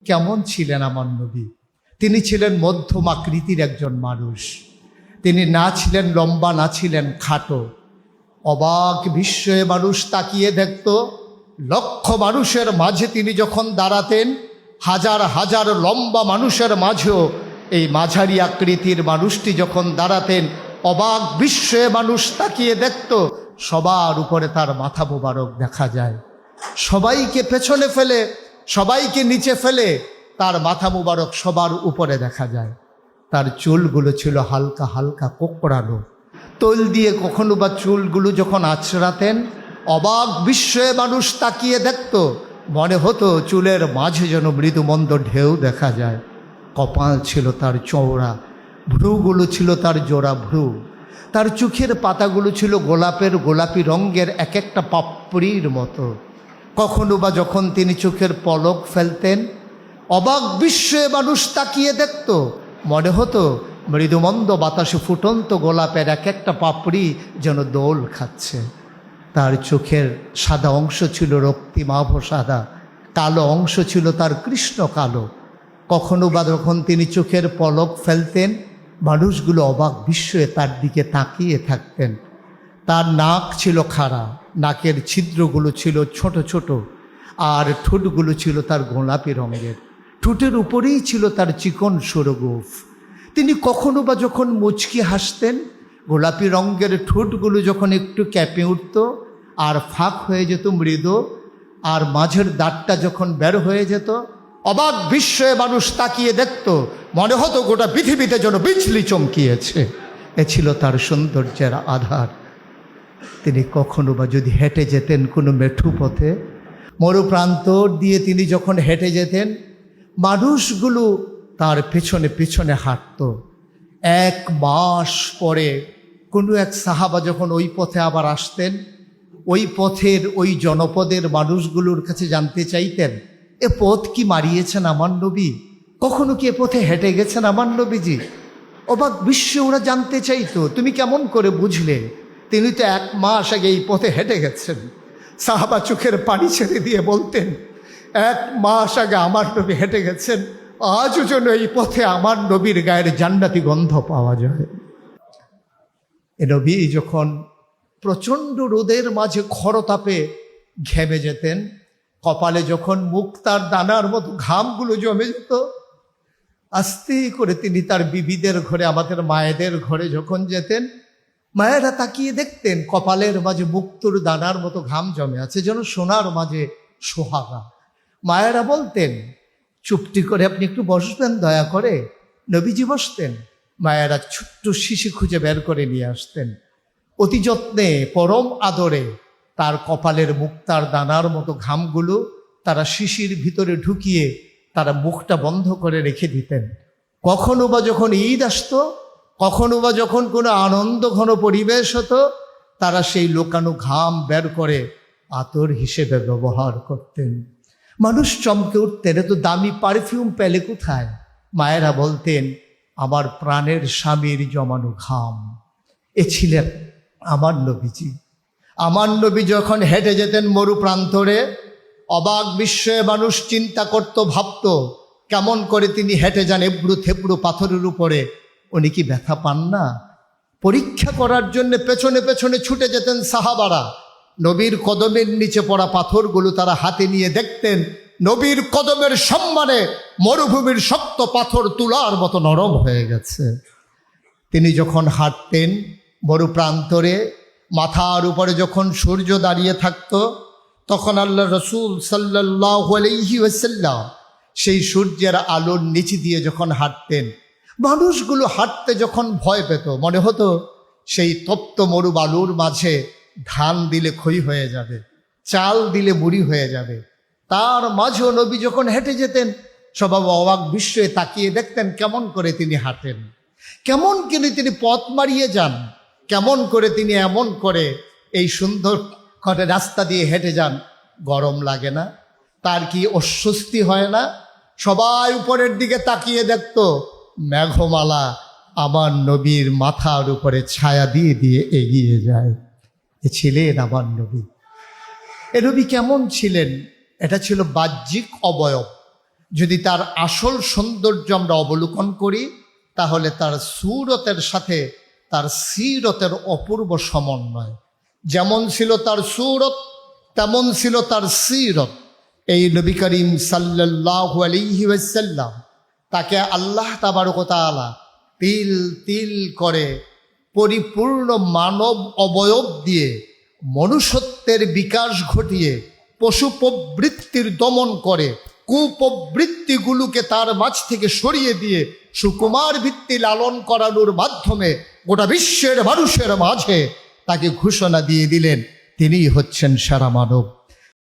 কেমন ছিলেন আমার নবী? তিনি ছিলেন মধ্যম আকৃতির একজন মানুষ। তিনি না ছিলেন লম্বা, না ছিলেন খাটো। অবাক বিস্ময়ে মানুষ তাকিয়ে দেখত। লক্ষ মানুষের মাঝে তিনি যখন দাঁড়াতেন, হাজার হাজার লম্বা মানুষের মাঝেও এই মাঝারি আকৃতির মানুষটি যখন দাঁড়াতেন, অবাক বিস্ময়ে মানুষ তাকিয়ে দেখত। সবার উপরে তার মাথা মোবারক দেখা যায়। সবাইকে পেছনে ফেলে, সবাইকে নিচে ফেলে তার মাথা মোবারক সবার উপরে দেখা যায়। তার চুলগুলো ছিল হালকা হালকা কোঁকড়ানো। তৈল দিয়ে কখনো বা চুলগুলো যখন আঁচড়াতেন, অবাক বিস্ময়ে মানুষ তাকিয়ে দেখত। মনে হতো চুলের মাঝে যেন মৃদুমন্দ ঢেউ দেখা যায়। কপাল ছিল তার চওড়া, ভ্রুগুলো ছিল তার জোড়া ভ্রু। তার চোখের পাতাগুলো ছিল গোলাপি রঙের এক একটা পাপড়ির মতো। কখনো বা যখন তিনি চোখের পলক ফেলতেন, অবাক বিস্ময়ে মানুষ তাকিয়ে দেখত। মনে হতো মৃদুমন্দ বাতাসে ফুটন্ত গোলাপের এক একটা পাপড়ি যেন দোল খাচ্ছে। তার চোখের সাদা অংশ ছিল রক্তিমাভ সাদা, কালো অংশ ছিল তার কৃষ্ণ কালো। কখনো বা যখন তিনি চোখের পলক ফেলতেন, মানুষগুলো অবাক বিস্ময়ে তার দিকে তাকিয়ে থাকতেন। তার নাক ছিল খাড়া, নাকের ছিদ্রগুলো ছিল ছোট ছোট, আর ঠোঁটগুলো ছিল তার গোলাপি রঙের। ঠোঁটের উপরেই ছিল তার চিকন সরগোফ। তিনি কখনো বা যখন মুচকি হাসতেন, গোলাপি রঙের ঠোঁটগুলো যখন একটু ক্যাপে উঠত আর ফাঁক হয়ে যেত মৃদু, আর মাঝের দাঁতটা যখন বের হয়ে যেত, অবাক বিস্ময়ে মানুষ তাকিয়ে দেখত। মনে হতো গোটা পৃথিবীতে যেন বিজলি চমকিয়েছে। এ ছিল তার সৌন্দর্যের আধার। তিনি কখনো বা যদি হেঁটে যেতেন কোনো মেঠু পথে, মরুপ্রান্তর দিয়ে তিনি যখন হেঁটে যেতেন, মানুষগুলো তার পেছনে পেছনে হাঁটত। 1 মাস পরে কোনো এক সাহাবা যখন ওই পথে আবার আসতেন, ওই পথের ওই জনপদের মানুষগুলোর কাছে জানতে চাইতেন, এ পথ কি মারিয়েছেন আমার নবী? কখনো কি এ পথে হেঁটে গেছেন আমার নবীজি? অবাক বিশ্বে ওরা জানতে চাইতো, তুমি কেমন করে বুঝলে? তিনি তো 1 মাস আগে এই পথে হেঁটে গেছেন। সাহাবা চোখের পানি ছেড়ে দিয়ে বলতেন, 1 মাস আগে আমার নবী হেঁটে গেছেন, আজও যেন এই পথে আমার নবীর গায়ের জান্নাতি গন্ধ পাওয়া যায়। এ নবী যখন প্রচণ্ড রোদের মাঝে খরতাপে ঘেমে যেতেন, কপালে যখন মুক্তার দানার মতো ঘামগুলো জমে যেত, আস্তে করে তিনি তার বিবিদের ঘরে, আমাদের মায়েদের ঘরে যখন যেতেন, মায়েরা তাকিয়ে দেখতেন কপালের মাঝে মুক্তোর দানার মতো ঘাম জমে আছে, যেন সোনার মাঝে সোহাগা। মায়েরা বলতেন, চুপটি করে আপনি একটু বসবেন দয়া করে। নবীজি বসতেন। মায়েরা ছোট্ট শিশি খুঁজে বের করে নিয়ে আসতেন। অতি যত্নে, পরম আদরে তার কপালের মুক্তার দানার মতো ঘামগুলো তারা শিশির ভিতরে ঢুকিয়ে তারা মুখটা বন্ধ করে রেখে দিতেন। কখনো বা যখন ঈদ আসতো, কখনো বা যখন কোনো আনন্দ ঘন পরিবেশ হতো, তারা সেই লোকানো ঘাম বের করে আতর হিসেবে ব্যবহার করতেন। মানুষ চমকে উঠতেন, এত দামি পারফিউম পেলে কোথায়? মায়েরা বলতেন, আমার প্রাণের স্বামীর জমানো ঘাম। এ ছিলেন আমার নবীজি। আমার নবী যখন হেঁটে যেতেন মরু প্রান্তরে, অবাক বিস্ময়ে মানুষ চিন্তা করত, ভাবত কেমন করে তিনি হেঁটে যান এবড়ো থেবড়ো পাথরের উপরে। উনি কি ব্যথা পান না? পরীক্ষা করার জন্য পেছনে পেছনে ছুটে যেতেন সাহাবারা। নবীর কদমের নিচে পড়া পাথরগুলো তারা হাতে নিয়ে দেখতেন, নবীর কদমের সম্মানে মরুভূমির শক্ত পাথর তুলার মতো নরম হয়ে গেছে। তিনি যখন হাঁটতেন মরুপ্রান্তরে, মাথার উপরে যখন সূর্য দাঁড়িয়ে থাকত, তখন আল্লাহ রসুল সাল্লাল্লাহু আলাইহি ওয়াসাল্লাম সেই সূর্যের আলোর নিচে দিয়ে যখন হাঁটতেন, মানুষগুলো হাঁটতে যখন ভয় পেত, মনে হতো সেই তপ্ত মরু বালুর মাঝে ধান দিলে খই হয়ে যাবে, চাল দিলে মুড়ি হয়ে যাবে। তার মাঝেও নবী যখন হেঁটে যেতেন, সবাই অবাক বিস্ময়ে তাকিয়ে দেখতেন কেমন করে তিনি হাঁটেন, কেমন করে তিনি পথ মারিয়ে যান, কেমন করে তিনি এমন করে এই সুন্দর করে রাস্তা দিয়ে হেঁটে যান। গরম লাগে না? তার কি অস্বস্তি হয় না? সবাই উপরের দিকে তাকিয়ে দেখত, মেঘমালা আমার নবীর মাথার উপরে ছায়া দিয়ে দিয়ে এগিয়ে যায়। এ ছিলেন আমার নবী। এ নবী কেমন ছিলেন? এটা ছিল বাহ্যিক অবয়ব। যদি তার আসল সৌন্দর্য আমরা অবলোকন করি, তাহলে তার সুরতের সাথে তার সিরতের অপূর্ব সমন্বয়। যেমন ছিল তার সুরত, তেমন ছিল তার সিরত। এই নবী করিম সাল্লাল্লাহু আলাইহি ওয়াসাল্লাম, তাকে আল্লাহ তাবারক ওয়া তাআলা তিল তিল করে পরিপূর্ণ মানব অবয়ব দিয়ে মনুষ্যত্বের বিকাশ ঘটিয়ে পশু প্রবৃত্তির দমন করে কুপ্রবৃত্তিগুলোকে তার মাঝ থেকে সরিয়ে দিয়ে সুকুমার ভিত্তি লালন করানোর মাধ্যমে গোটা বিশ্বের মানুষের মাঝে তাকে ঘোষণা দিয়ে দিলেন, তিনিই হচ্ছেন সেরা মানব।